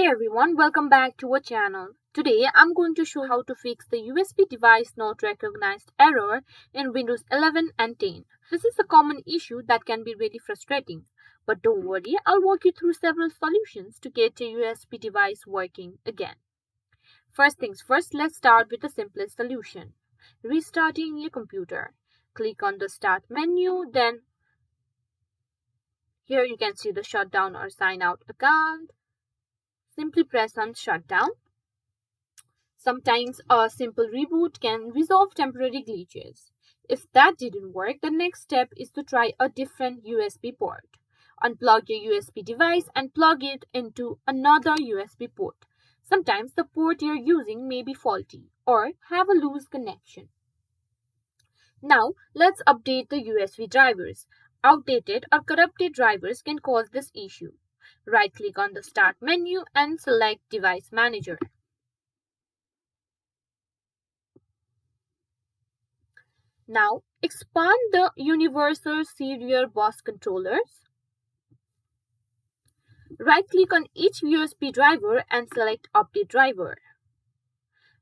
Hey everyone, welcome back to our channel. Today I'm going to show how to fix the USB device not recognized error in Windows 11 and 10. This is a common issue that can be really frustrating. But don't worry, I'll walk you through several solutions to get your USB device working again. First things first, let's start with the simplest solution. Restarting your computer. Click on the Start menu, then here you can see the shutdown or sign out account. Simply press on Shutdown. Sometimes a simple reboot can resolve temporary glitches. If that didn't work, the next step is to try a different USB port. Unplug your USB device and plug it into another USB port. Sometimes the port you're using may be faulty or have a loose connection. Now, let's update the USB drivers. Outdated or corrupted drivers can cause this issue. Right-click on the Start menu and select Device Manager. Now, expand the Universal Serial Bus Controllers. Right-click on each USB driver and select Update Driver.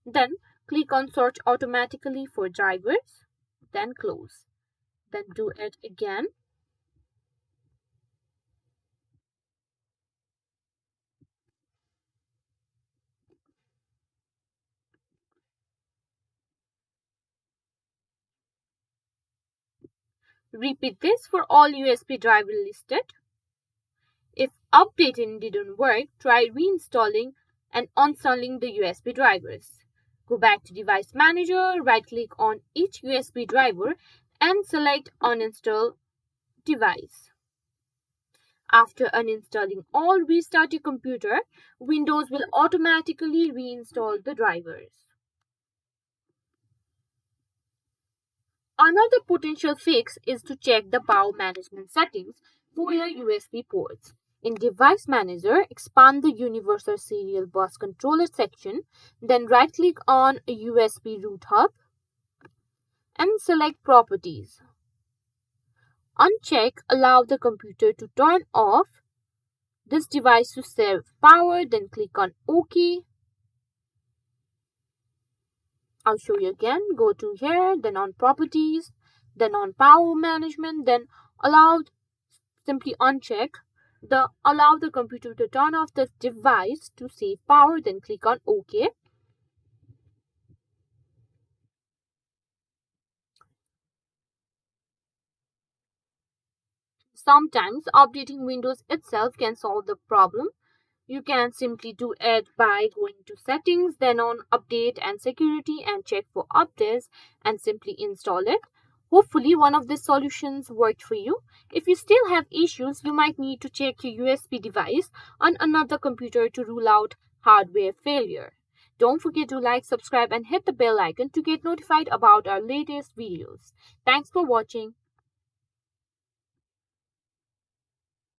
Then, click on Search Automatically for drivers. Then close. Then do it again. Repeat this for all USB drivers listed. If updating didn't work, try reinstalling and uninstalling the USB drivers. Go back to Device Manager, right-click on each USB driver and select Uninstall Device. After uninstalling all, restart your computer. Windows will automatically reinstall the drivers. Another potential fix is to check the power management settings for your USB ports. In Device Manager, expand the Universal Serial Bus Controller section, then right-click on USB Root Hub and select Properties. Uncheck Allow the computer to turn off this device to save power, then click on OK. I'll show you again. Go to here, then on Properties, then on Power Management, then simply uncheck allow the computer to turn off this device to save power, then click on OK. Sometimes updating Windows itself can solve the problem. You can simply do it by going to Settings, then on Update and Security and check for updates and simply install it. Hopefully one of these solutions worked for you. If you still have issues, you might need to check your USB device on another computer to rule out hardware failure. Don't forget to like, subscribe and hit the bell icon to get notified about our latest videos. Thanks for watching.